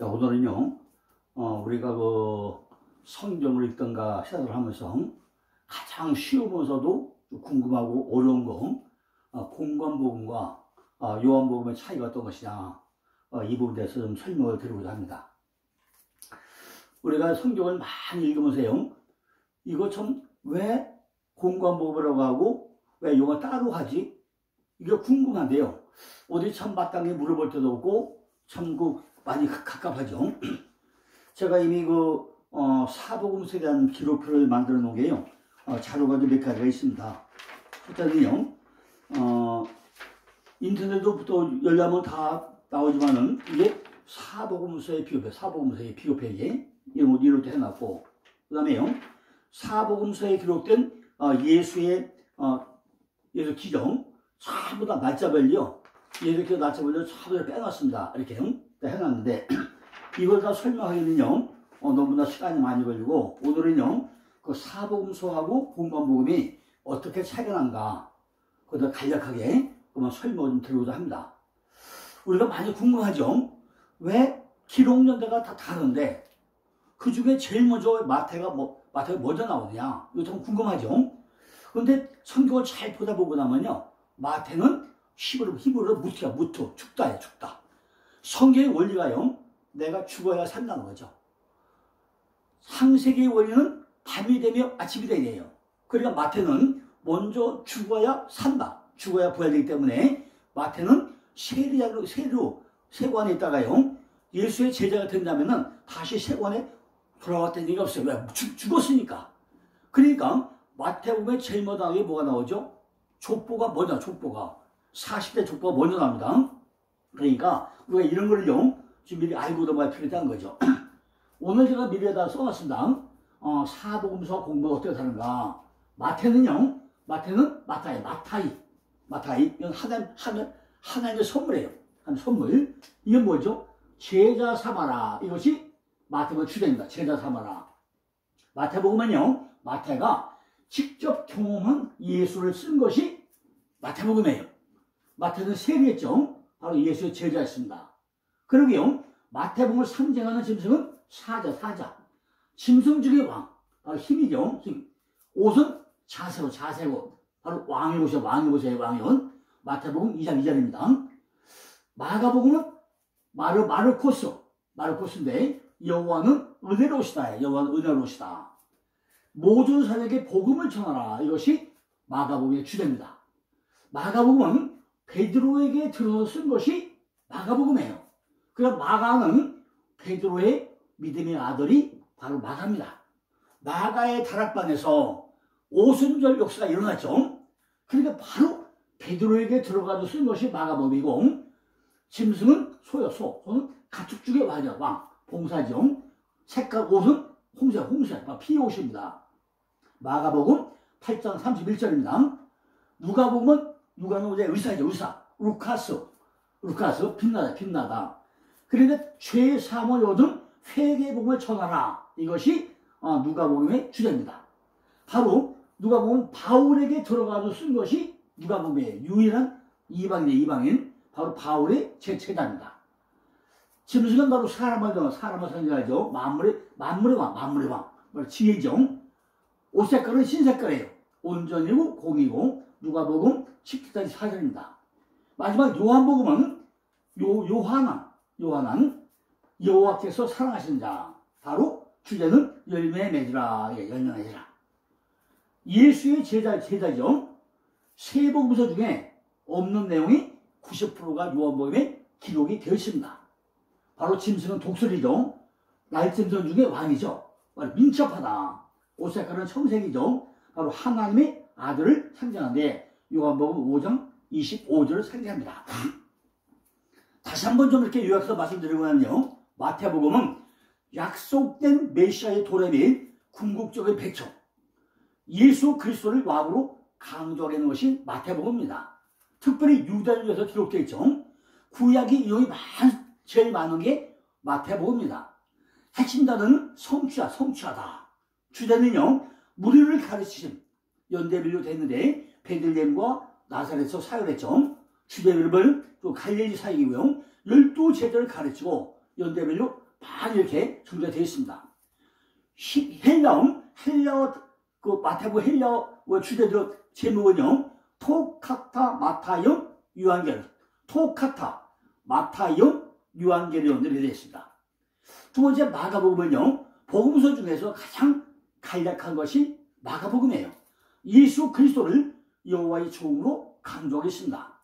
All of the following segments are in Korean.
자, 오늘은요, 우리가 성경을 읽던가 시작을 하면서 가장 쉬우면서도 궁금하고 어려운 거, 공관복음과 요한복음의 차이가 어떤 것이냐, 이 부분에 대해서 좀 설명을 드리고자 합니다. 우리가 성경을 많이 읽으면서요, 이거 참 왜 공관복음이라고 하고 왜 요가 따로 하지? 이게 궁금한데요. 어디 참 마땅히 물어볼 때도 없고 참 많이 갑갑하죠. 제가 이미 사복음서에 대한 기록표를 만들어 놓은 게요, 자료가 몇 가지가 있습니다. 일단은요, 인터넷도 또 열려면 다 나오지만은 이게 사복음서의 비교표에 이렇게 해놨고, 그 다음에요, 사복음서에 기록된 예수의 예수 기정 전부 다 날짜별요, 예수 날짜별로 전부 다 빼놨습니다. 이렇게 해놨는데 이걸 다 설명하기는요, 너무나 시간이 많이 걸리고, 오늘은요, 그 사복음서하고 공관복음이 어떻게 차이가 난가, 그것을 간략하게 설명을 좀 드리고자 합니다. 우리가 많이 궁금하죠? 왜 기록 연대가 다 다른데 그 중에 제일 먼저 마태가 먼저 나오느냐, 이거 참 궁금하죠? 그런데 성경을 잘 보다 보고 나면요, 마태는 히브리어로 무트, 죽다예요, 죽다. 성경의 원리가요, 내가 죽어야 산다는 거죠. 창세기의 원리는 밤이 되며 아침이 되네요. 그러니까 마태는 먼저 죽어야 산다, 죽어야 부활되기 때문에 마태는 세관에 있다가요, 예수의 제자가 된다면은 다시 세관에 돌아왔다는 얘기가 없어요. 왜? 죽었으니까. 그러니까 마태복음에 제일 먼저 나오게 뭐가 나오죠? 족보가 40대 족보가 먼저 나옵니다. 그러니까 우리가 이런 거를요, 지금 미리 알고 넘어갈 필요가 있다는 거죠. 오늘 제가 미리에다 써놨습니다. 사복음서 공부가 어떻게 다른가. 마태는 마타이. 이건 하나님의 선물이에요. 선물. 이건 뭐죠? 제자 삼아라. 이것이 마태복음 주제입니다. 제자 삼아라. 마태복음은요, 마태가 직접 경험한 예수를 쓴 것이 마태복음이에요. 마태는 세리했죠. 바로 예수의 제자였습니다. 그러게요, 마태복음을 상징하는 짐승은 사자. 짐승 중의 왕, 바로 힘이죠. 옷은 자세고, 바로 왕의 옷이요. 왕의 옷은 마태복음 2장 2절입니다. 마가복음은 마르코스인데, 여호와는 은혜로우시다. 모든 사람에게 복음을 전하라. 이것이 마가복음의 주제입니다. 마가복음은 베드로에게 들어서 쓴 것이 마가복음이에요. 그래서 마가는 베드로의 믿음의 아들이 바로 마가입니다. 마가의 다락방에서 오순절 역사가 일어났죠. 그러니까 바로 베드로에게 들어가서 쓴 것이 마가복음이고, 짐승은 소는 가축 중의 왕, 봉사죠. 색깔 옷은 홍색, 피의 옷입니다. 마가복음 8장 31절입니다. 누가복음은 의사. 루카스, 빛나다. 그런데 죄 사함을 얻은 회개의 복음을 전하라. 이것이 누가복음의 주제입니다. 바로 누가복음은 바울에게 들어가서 쓴 것이 누가복음의 유일한 이방인, 바로 바울의 제자입니다. 짐승은 바로 사람을 상징하죠. 만물의 왕, 지혜죠. 옷 색깔은 흰색깔이에요. 온전이고 공이고, 누가복음 17장 4절입니다. 마지막 요한복음은 요한은 여호와께서 사랑하신 자, 바로 주제는 열매 맺으라. 예수의 제자죠. 세 복음서 중에 없는 내용이 90%가 요한복음에 기록이 되어 있습니다. 바로 짐승은 독수리죠. 날짐승 중에 왕이죠. 민첩하다. 옷 색깔은 청색이죠. 바로 하나님의 아들을 상징하는데, 요한복음 5장 25절을 상징합니다. 다시 한번 좀 이렇게 요약해서 말씀드리고 나면요, 마태복음은 약속된 메시아의 도래 및 궁극적인 배척, 예수 그리스도를 왕으로 강조하는 것이 마태복음입니다. 특별히 유다를 위해서 기록되어 있죠. 구약의 이용이 제일 많은 게 마태복음입니다. 핵심 단어는 성취하다. 주제는요, 무리를 가르치신, 연대별로 됐는데 베들레헴과 나사렛에서 사역했죠. 주제별은 또 갈릴리 사역이고요, 12 제자를 가르치고 연대별로 많이 이렇게 준비가 되어 있습니다. 헬라어 그 마태복음 헬라어 주제들 제목은요, 토카타 마타이온 요한계시록, 토카타 마타이온 요한계시록 이렇게 되어 있습니다. 두 번째 마가복음은요, 복음서 중에서 가장 간략한 것이 마가복음이에요. 예수 그리스도를 여호와의 종으로 강조하고 있습니다.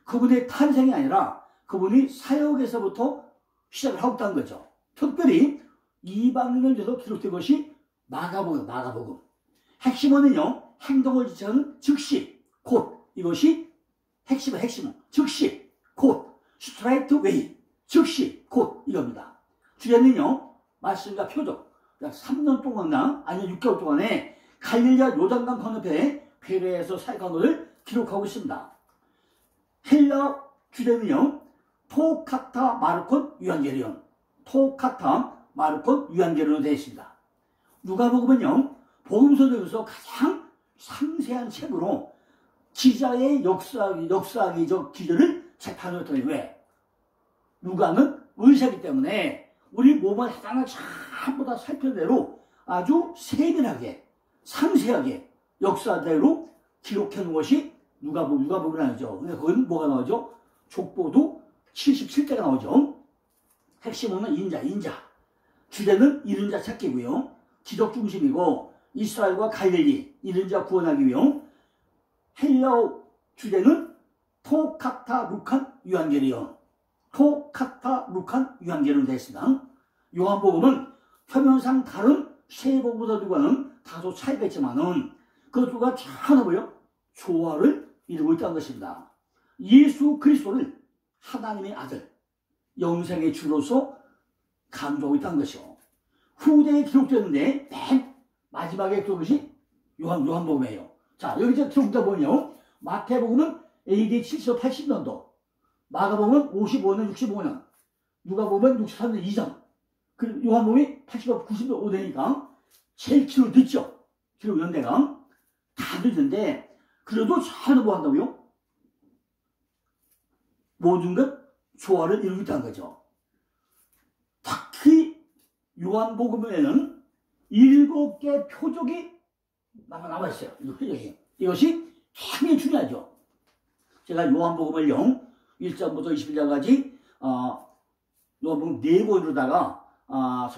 그분의 탄생이 아니라 그분이 사역에서부터 시작을 하고 있다는 거죠. 특별히 이방인을 위해서 기록된 것이 마가복음. 핵심은요, 행동을 지칭하는 즉시, 곧. 이것이 핵심은 즉시, 곧. 스트레이트 웨이, 즉시, 곧. 이겁니다. 주제는요, 말씀과 표적. 약 3년 동안나 아니면 6개월 동안에 갈릴리와 요단강 건너편에 베레에서 사역한 것을 기록하고 있습니다. 헬라 주제는요, 토카타 마르콘 요한계시록, 토카타 마르콘 요한계시록으로 되어 있습니다. 누가복음은요, 복음서 중에서 가장 상세한 책으로 기자의 역사학적 기전을 재판했더니 왜? 누가는 의사이기 때문에 우리 몸을 하나하나 전부 다 살펴내로 아주 세밀하게 상세하게 역사대로 기록해 놓은 것이 누가복음이 아니죠. 근데 거기는 뭐가 나오죠? 족보도 77대가 나오죠. 핵심은 인자. 주제는 이른 자 찾기고요. 기적 중심이고 이스라엘과 갈릴리 이른 자 구원하기 위해 헬라어 주제는 토카타 루칸 요한계시록, 토카타 루칸 요한계시록 되었습니다. 요한복음은 표면상 다른 세 복음서들과는 다소 차이가 있지만은 그것들과 하나고요 조화를 이루고 있다는 것입니다. 예수 그리스도를 하나님의 아들, 영생의 주로서 강조하고 있다는 것이요. 후대에 기록되었는데 맨 마지막에 기록한 것이 요한복음이에요. 자, 여기 이제 기록되다 보면요, 마태복음은 AD 70, 80년도, 마가복음은 55년, 65년, 누가복음은 63년 이전, 그리고 요한복음이 80, 95년이니까 제일 기록 늦죠. 기록 연대가 다 늦는데 그래도 잘 뭐 한다고요? 모든 것 조화를 이루고 있다는 거죠. 특히 요한복음에는 7개 표적이 나와 있어요. 이것이 굉장히 중요하죠. 제가 요한복음을 1장부터 21장까지 요한복음 4권으로다가 요한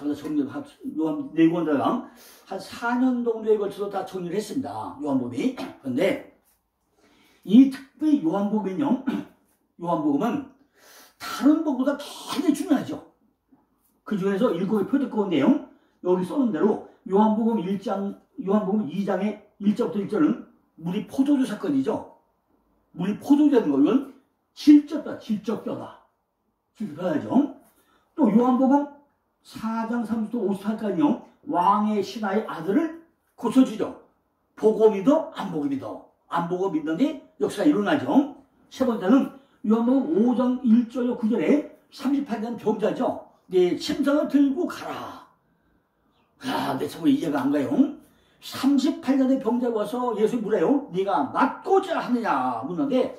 4권으로다가 한 4년 정도에 걸쳐서 다 정리를 했습니다. 요한복음이. 그런데 이 특히 요한복음은 다른 복음보다 굉장히 중요하죠. 그 중에서 7개 표적 가운데요, 여기 써놓은 대로 요한복음 2장의 1절부터 1절은 물이 포도주 사건이죠. 물이 포도주라는 거, 이건 질적 변화죠. 또 요한복음 4장 30부터 54까지요, 왕의 신하의 아들을 고쳐주죠. 보고 믿어, 안 보고 믿어. 안 보고 믿는데 역사가 일어나죠. 세 번째는 요한복음 5장 1절 9절에 38년 병자죠. 네 침상을 들고 가라. 내 참 이해가 안 가요. 38년의 병자가 와서 예수 물어요. 네가 낫고자 하느냐 묻는데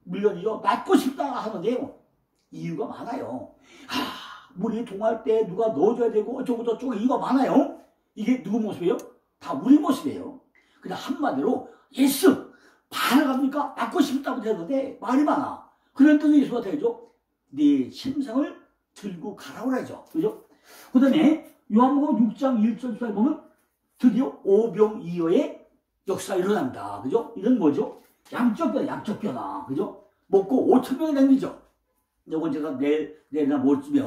물론이죠. 낫고 싶다 하는데요, 이유가 많아요. 물이 동할 때 누가 넣어줘야 되고 어쩌고 이유가 많아요. 이게 누구 모습이에요? 다 우리 모습이에요. 그냥 한마디로 예수 바라갑니까? 낫고 싶다고 했는데 말이 많아. 그랬더니 예수가 되죠. 네 침상을 들고 가라고 그러죠. 그죠? 그 다음에 요한복음 6장 1절에 보면 드디어 오병이어의 역사가 일어납니다. 그죠? 이건 뭐죠? 양적 변화. 그죠? 먹고 5,000명이 남기죠. 이건 제가 내일이나 모레쯤에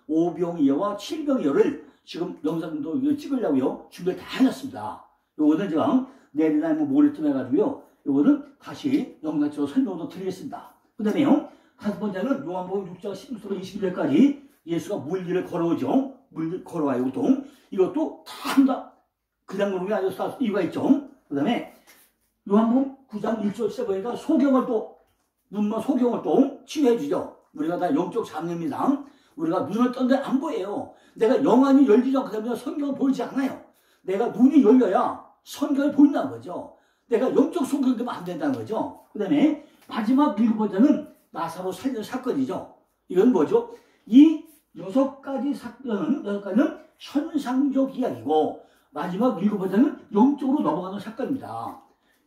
오병이어와 칠병이어를 지금 영상도 찍으려고요, 준비를 다 해놨습니다. 요거는 제가 내일이나 모레쯤 해가지고요, 요거는 다시 영상적으로 설명도 드리겠습니다. 그 다음에요, 다섯 번째는 요한복음 6장 16절부터 21절까지 예수가 물 위를 걸어오죠. 물 걸어와요. 이것도 다 그냥 그런 게 아니라 이유가 있죠. 그 다음에 요한복음 9장 1절 시작하니까 눈만 소경을 또 치유해 주죠. 우리가 다 영적 장애입니다. 우리가 눈을 떴는데 안 보여요. 내가 영안이 열리지 않기 때문에 성경을 보이지 않아요. 내가 눈이 열려야 성경을 보인다는 거죠. 내가 영적 소경이 되면 안 된다는 거죠. 그 다음에 마지막 7번째는 나사로 살리는 사건이죠. 이건 뭐죠? 이 여섯 가지는 현상적 이야기고 마지막 일곱 번째는 영적으로 넘어가는 사건입니다.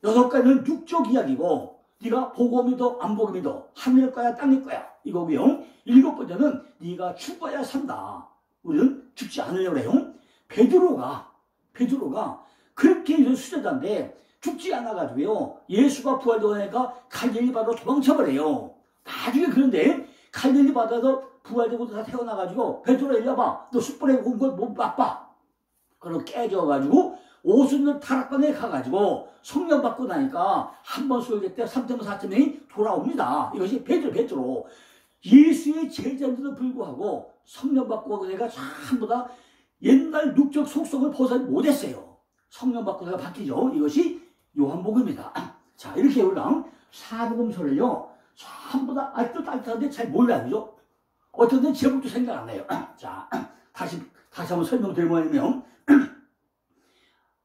여섯 가지는 육적 이야기고 네가 보고 믿어 안 보고 믿어 하늘 거야 땅일 거야 이거고요. 일곱 번째는 네가 죽어야 산다. 우리는 죽지 않으려고 해요. 베드로가 그렇게 이런 수제자인데 죽지 않아가지고요. 예수가 부활되고 나니까 갈릴리 바다로 도망쳐버려요. 나중에 그런데 갈릴리 바다에서 부활되고 다 태어나가지고 베드로 일로 와봐. 너 숯불에 온 걸 못 맛봐. 그리고 깨져가지고 오순절 타락반에 가가지고 성령 받고 나니까 한 번 쏠릴 때 3.4 4명이 돌아옵니다. 이것이 베드로. 예수의 제자인데도 불구하고 성령 받고 내가 전부 다 옛날 육적 속성을 벗어나지 못했어요. 성령 받고 내가 바뀌죠. 이것이 요한복음입니다. 자, 이렇게 우리가 사복음서를요 전부 다 알듯알듯한데 잘 몰라요. 그죠? 어떤 데는 제목도 생각 안 나요. 자, 다시 한번 설명드리면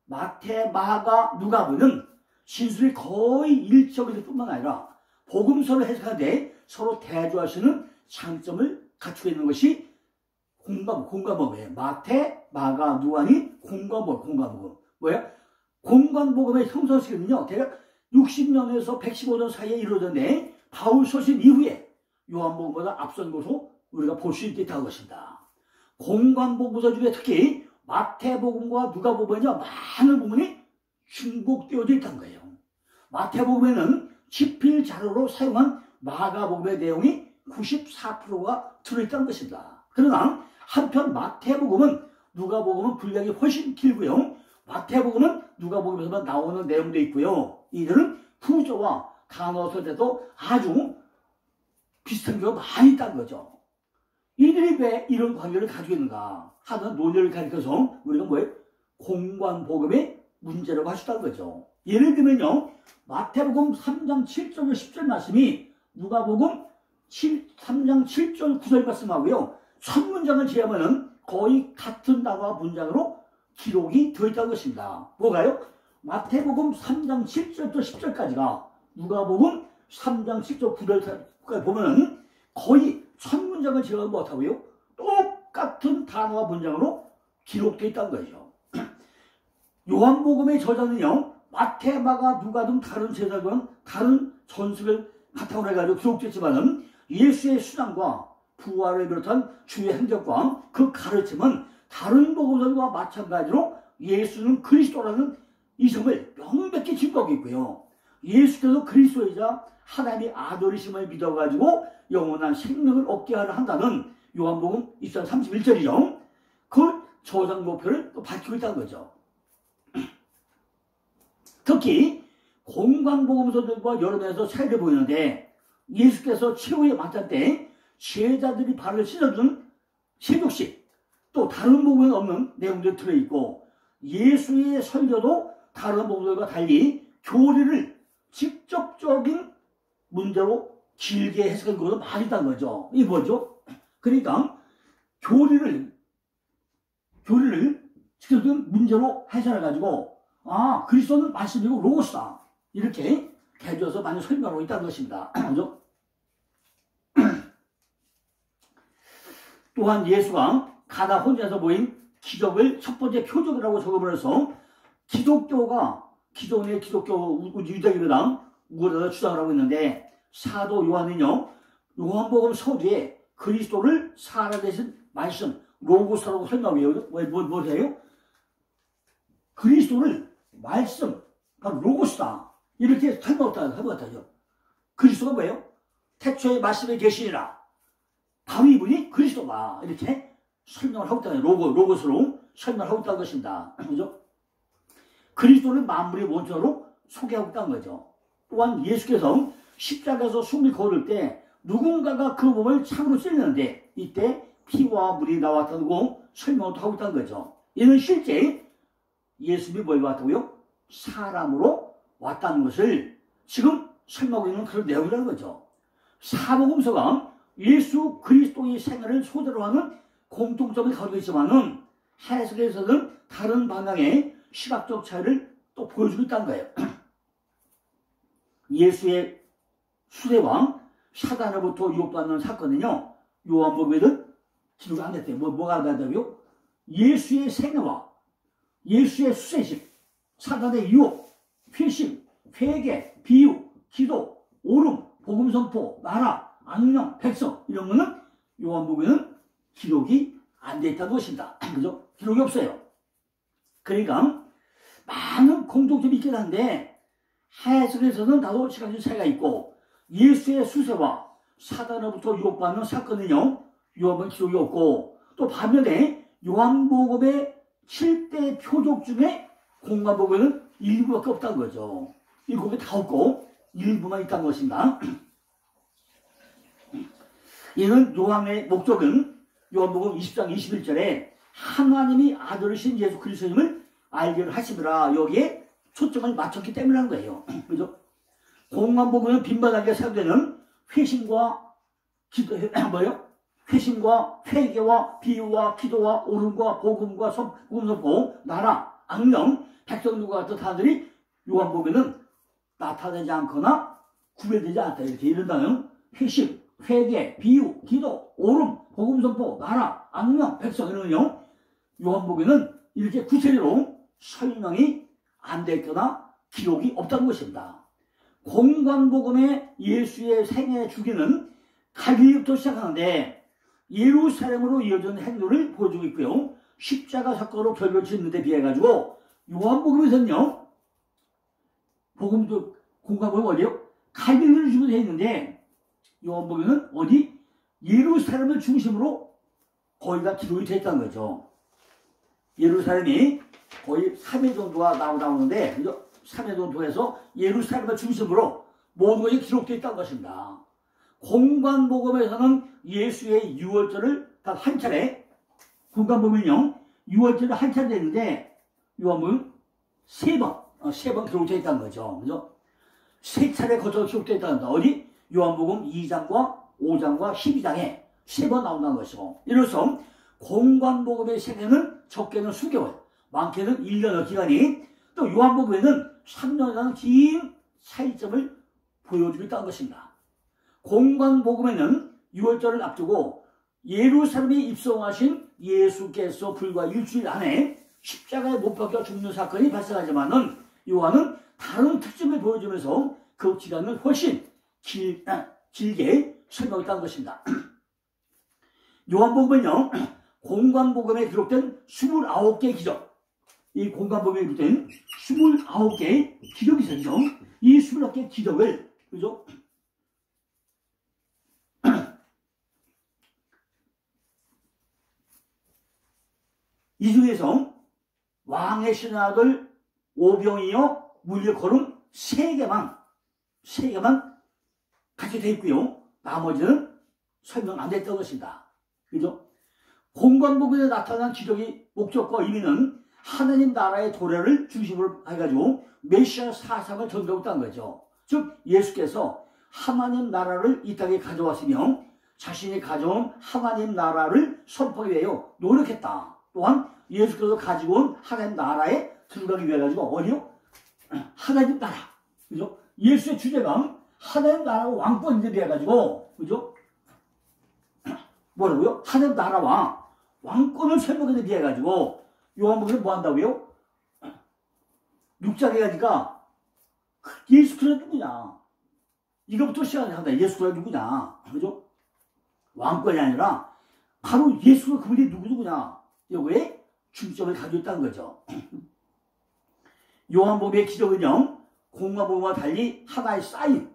마태, 마가, 누가복음은 진술이 거의 일적일 뿐만 아니라 복음서를 해석하되 서로 대조할 수 있는 장점을 갖추고 있는 것이 공관복음이에요. 마태, 마가, 누가니 공관복음. 뭐야? 공관복음의 형성시기는요, 대략 60년에서 115년 사이에 이루어졌는데 바울 서신 이후에 요한복음보다 앞선 것으로 우리가 볼 수 있다는 것입니다. 공관복음서 중에 특히 마태복음과 누가복음에는 많은 부분이 중복되어져 있다는 거예요. 마태복음에는 집필 자료로 사용한 마가복음의 내용이 94%가 들어있다는 것입니다. 그러나 한편 마태복음은 누가복음은 분량이 훨씬 길고요. 마태복음은 누가복음에서만 나오는 내용도 있고요. 이들은 부조와 단어 설계도 아주 비슷한 경우가 많이 있다는 거죠. 이들이 왜 이런 관계를 가지고 있는가 하는 논의를 가리켜서 우리가 공관복음의 문제라고 할 수 있다는 거죠. 예를 들면요, 마태복음 3장 7절 10절 말씀이 누가복음 3장 7절 9절 말씀하고요. 첫 문장을 제하면은 거의 같은 단어와 문장으로 기록이 되어 있다는 것입니다. 뭐가요? 마태복음 3장 7절부터 10절까지가 누가복음 3장 7절 9절까지 보면은 거의 첫 문장을 제가 못하고요. 똑같은 단어와 문장으로 기록되어 있다는 거죠. 요한복음의 저자는요, 마태, 마가, 누가 등 다른 제자들은 다른 전술을 바탕으로 해가지고 기록됐지만은 예수의 수장과 부활을 비롯한 주의 행적과 그 가르침은 다른 복음서들과 마찬가지로 예수는 그리스도라는 이 점을 명백히 증거하고 있고요. 예수께서 그리스도이자 하나님의 아들이심을 믿어가지고 영원한 생명을 얻게 하려 한다는 요한복음 2장 31절이죠. 그 저장 목표를 또 밝히고 있다는 거죠. 특히 공관복음서들과 여러 면에서 차이를 보이는데 예수께서 최후의 만찬 때 제자들이 발을 씻어주는 세족식, 또 다른 복음에는 없는 내용들이 들어있고 예수의 설교도 다른 복음들과 달리 교리를 직접적인 문제로 길게 해석한 것도 많이 있다는 거죠. 이게 뭐죠? 그러니까 교리를 직접적인 문제로 해석해가지고 그리스도는 말씀이고 로고스다 이렇게 대조해서 많이 설명하고 있다는 것입니다. 그죠? 또한 예수가 가나 혼자서 보인 기적을 첫 번째 표적이라고 적어버려서 기독교가 기존의 기독교 유대교랑 우리나라 주장을 하고 있는데 사도 요한은요, 요한복음 서두에 그리스도를 살아계신 말씀 로고스라고 설명해요. 뭐예요? 그리스도를 말씀, 로고스다 이렇게 설명했다죠. 그리스도가 뭐예요? 태초에 말씀에 계시니라. 바로 이분이 그리스도다 이렇게 설명을 하고 있다는 로고스로 설명을 하고 있다는 것입니다. 그죠? 그리스도를 만물의 원천으로 소개하고 있다는 거죠. 또한 예수께서 십자가에서 숨이 거릴 때 누군가가 그 몸을 창으로 찔렀는데 이때 피와 물이 나왔다고 설명도 하고 있다는 거죠. 이는 실제 예수님이 뭘 왔다고요? 사람으로 왔다는 것을 지금 설명하고 있는 그런 내용이라는 거죠. 사복음서가 예수 그리스도의 생애를 소재로 하는 공통점을 가지고 있지만은 해석에서는 다른 방향의 시각적 차이를 또 보여주고 있다는 거예요. 예수의 수레왕 사단으로부터 유혹받는 사건은요, 요한복음에는 기록이 안 됐대요. 뭐가 안 된다고요? 예수의 생애와 예수의 수세식, 사단의 유혹, 회심, 회개, 비유, 기도, 오름, 복음 선포, 나라, 악령, 백성 이런 거는 요한복음에는 기록이 안 돼 있다는 것입니다. 그죠? 기록이 없어요. 그러니까 많은 공통점이 있긴 한데 해석에서는 나도 시간적 차이가 있고 예수의 수세와 사단으로부터 유혹받는 사건은요 요한복음 기록이 없고 또 반면에 요한복음의 7대 표적 중에 공관복음에는 일부밖에 없다는 거죠. 일곱이 다 없고 일부만 있다는 것입니다. 이는 요한의 목적은 요한복음 20장 21절에 하나님이 아들이신 예수 그리스도님을 알게 하시더라 여기에 초점을 맞췄기 때문에 한 거예요. 그죠? 공관복음은 빈번하게 사용되는 회심과 기도, 회심과 회개와 비유와 기도와 오름과 복음과 복음 선포, 나라, 악령, 백성들과 같은 단어들이 요한복음에는 나타나지 않거나 구별되지 않다. 이렇게 이런 단어는 회심, 회개, 비유, 기도, 오름, 복음 선포, 나라, 악령, 백성 이런요. 요한복음에는 이렇게 구체적으로 설명이 안 됐거나 기록이 없다는 것입니다. 공관복음의 예수의 생애 주기는 갈릴리부터 시작하는데 예루살렘으로 이어진 행로를 보여주고 있고요. 십자가 사건으로 결별을 짓는 데 비해 가지고 요한복음에서는요. 공관복음 어디요? 갈릴리를 중심으로 되어 있는데 요한복음은 어디? 예루살렘을 중심으로 거의 다 기록이 되어 있다는 거죠. 예루살렘이 거의 3회 정도가 나오는데 3회 정도에서 예루살렘을 중심으로 모든 것이 기록되어 있다는 것입니다. 공관복음에서는 예수의 유월절을 단 한 차례, 공관복음은요, 유월절을 한 차례 되는데, 요한복음은 세 번 기록되어 있다는 거죠. 그죠? 세 차례 거쳐서 기록되어 있다는 거. 어디? 요한복음 2장과 5장과 12장에 세 번 나온다는 것이고, 이로써 공관복음의 세계는 적게는 수개월, 많게는 1년의 기간이, 또 요한복음에는 3년이라는 긴 차이점을 보여주고 있다는 것입니다. 공관복음에는 유월절을 앞두고 예루살렘에 입성하신 예수께서 불과 일주일 안에 십자가에 못 박혀 죽는 사건이 발생하지만은 요한은 다른 특징을 보여주면서 그 기간을 훨씬 길게 설명했다는 것입니다. 요한복음은요, 공관복음에 기록된 29개의 기적, 이 공관복음에 기록된 29개의 기적이 있었죠. 이 29개의 기적을, 그죠? 이 중에서 왕의 신하들 오병이어 물려 걸음 3개만 같이 되어 있고요. 나머지는 설명 안 됐던 것입니다. 그죠? 공관복음에 나타난 기적의 목적과 의미는 하나님 나라의 도래를 중심으로 해가지고 메시아 사상을 전도했다는 거죠. 즉 예수께서 하나님 나라를 이 땅에 가져왔으며 자신이 가져온 하나님 나라를 선포하기 위하여 노력했다. 또한 예수께서 가지고 온 하나님 나라에 들어가기 위해 가지고 어디요? 하나님 나라. 그죠? 예수의 주제가 하나님 나라와 왕권에 비해 가지고 그죠? 뭐라고요? 하나님 나라와 왕권을 설명하는 데 비해 가지고 요한복음은 뭐 한다고요? 6장에 가니까 예수 그리스도 누구냐? 이거부터 시작한다. 예수 그리스도 누구냐? 그죠? 왕권이 아니라 바로 예수가 그분이 누구냐? 여기에 중점을 가지고 있다는 거죠. 요한복음의 기적은요, 공관복음과 달리 하나의 사인.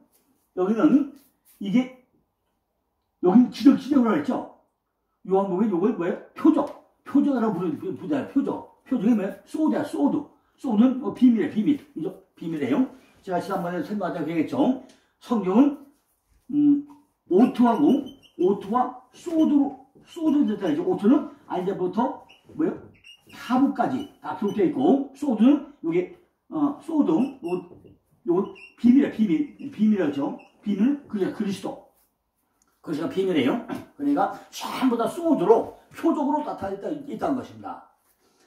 여기는 여기는 기적이라고 했죠. 요한복음이 이걸 뭐예요? 표적이라고 부르는 표적. 표적이 뭐예요? 소드야, 소드. 소드는 비밀이에요, 비밀. 그죠? 비밀이에요. 제가 지난번에 설명하자고 했겠죠. 성경은, 오트와 소드로 됐다 했죠. 오트는 알자부터 뭐예요? 하부까지 다 기록되어 있고, 소드는 요게, 소드, 요 비밀이야, 비밀이죠. 비밀은 그리스도. 그것이 비밀이에요. 그러니까 전부 다 소드로, 표적으로 나타나 있다는 것입니다.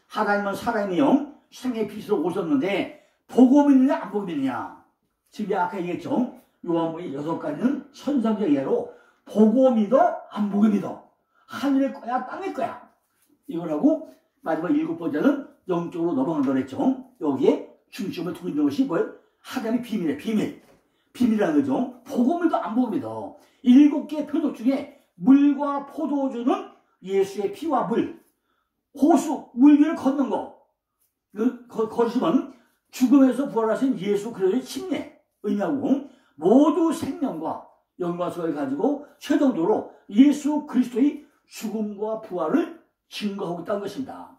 하나님은 사람이요, 생의 빛으로 오셨는데, 보고 믿느냐, 안 보고 믿느냐. 지금 아까 얘기했죠. 요한복음 6가지는 선상적 예로, 보고 믿어, 안 보고 믿어. 하늘의 거야 땅의 거야. 이걸 하고 마지막 7번째는 영적으로 넘어간다 그랬죠. 여기에 중심을 두고 있는 것이 뭐예요? 하나님의 비밀이에요. 비밀이라는 거죠. 복음을도 안 복음이다. 7개의 표적 중에 물과 포도주는 예수의 피와 물, 호수, 물 위를 걷는 거. 걸으시면 죽음에서 부활하신 예수 그리스도의 침례 의미하고 모두 생명과 영광을 가지고 최종적으로 예수 그리스도의 죽음과 부활을 증거하고 있다는 것입니다.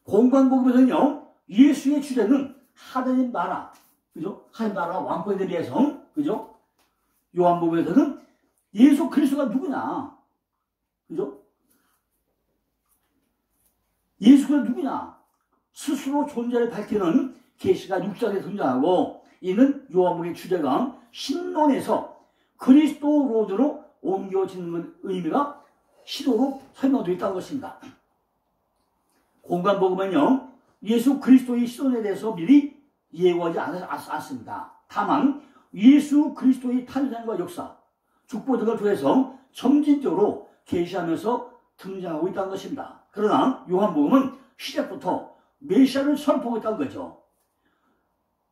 공관복음에서는요, 예수의 주제는 하나님 나라, 그죠? 하나님 나라 왕권에 대해서, 그죠? 요한복음에서는 예수 그리스도가 누구냐, 그죠? 예수 그리스도가 누구냐, 스스로 존재를 밝히는 계시가 6장에 등장하고, 이는 요한복음의 주제가 신론에서 그리스도 로드로 옮겨지는 의미가 시도로 설명되어 있다는 것입니다. 공관복음은요, 예수 그리스도의 신론에 대해서 미리 예고하지 않습니다. 다만 예수 그리스도의 탄생과 역사, 축복 등을 통해서 점진적으로 계시하면서 등장하고 있다는 것입니다. 그러나 요한복음은 시작부터 메시아를 선포하고 있다는 거죠.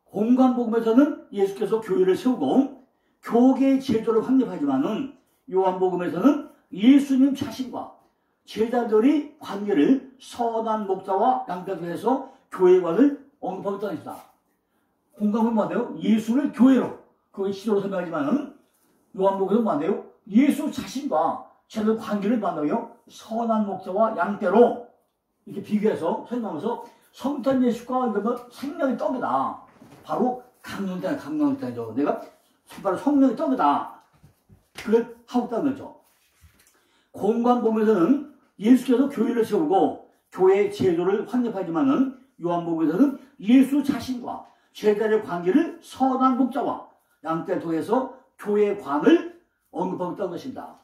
공관복음에서는 예수께서 교회를 세우고 교계의 제도를 확립하지만은 요한복음에서는 예수님 자신과 제자들의 관계를 선한 목자와 양떼에서 교회관을 언급하고 있다는 것이다. 공관복음은 뭐예요? 예수를 교회로, 그의 시도로 설명하지만은 요한복음은 뭐예요? 예수 자신과 제자들 관계를 만나요. 선한 목자와 양떼로 이렇게 비교해서 설명하면서 성탄 예수가 이러면 생명의 떡이다. 바로 강론이죠. 내가 바로 성령의 떡이다. 그걸 하고 있다는 거죠. 공관복음에서는 예수께서 교회를 세우고 교회의 제도를 확립하지만은 요한복음에서는 예수 자신과 제자들의 관계를 선한 목자와 양떼를 통해서 교회의 관을 언급하고 있다는 것입니다.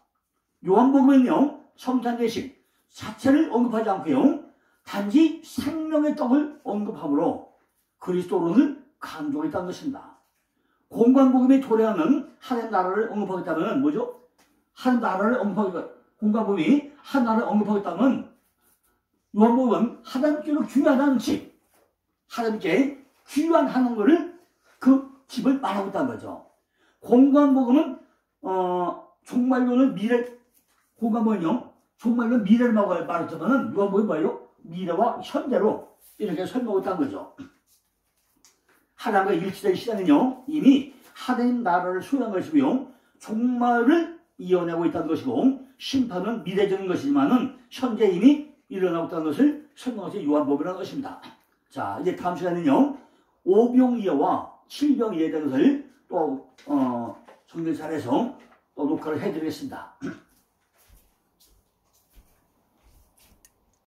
요한복음은요, 성탄 예식 자체를 언급하지 않고요, 단지 생명의 떡을 언급함으로 그리스도론을 강조하고 있다는 것입니다. 공관복음이 도래하는 하나님 나라를 언급하고 있다면 뭐죠? 하나님 나라를 언급하고 있다. 공관복음이 하나님 나라를 언급하고 있다면 요한복음은 하나님께로 귀환하는 집, 하나님께 귀환하는 것을 그 집을 말하고 있다는 거죠. 공관복음은 종말론을 공관복음은요, 종말론 미래를 말했지만은 요한복음이 뭐예요? 미래와 현재로 이렇게 설명하고 있다는 거죠. 하나님과 일치된 시대는요, 이미 하나님 나라를 수행한 것이고요, 종말을 이어내고 있다는 것이고, 심판은 미래적인 것이지만은 현재 이미 일어나고 있다는 것을 설명하신 요한복음이라는 것입니다. 자, 이제 다음 시간에는요, 오병이어와 칠병이어에 대한 것을 또 정리 잘해서 또 녹화를 해드리겠습니다.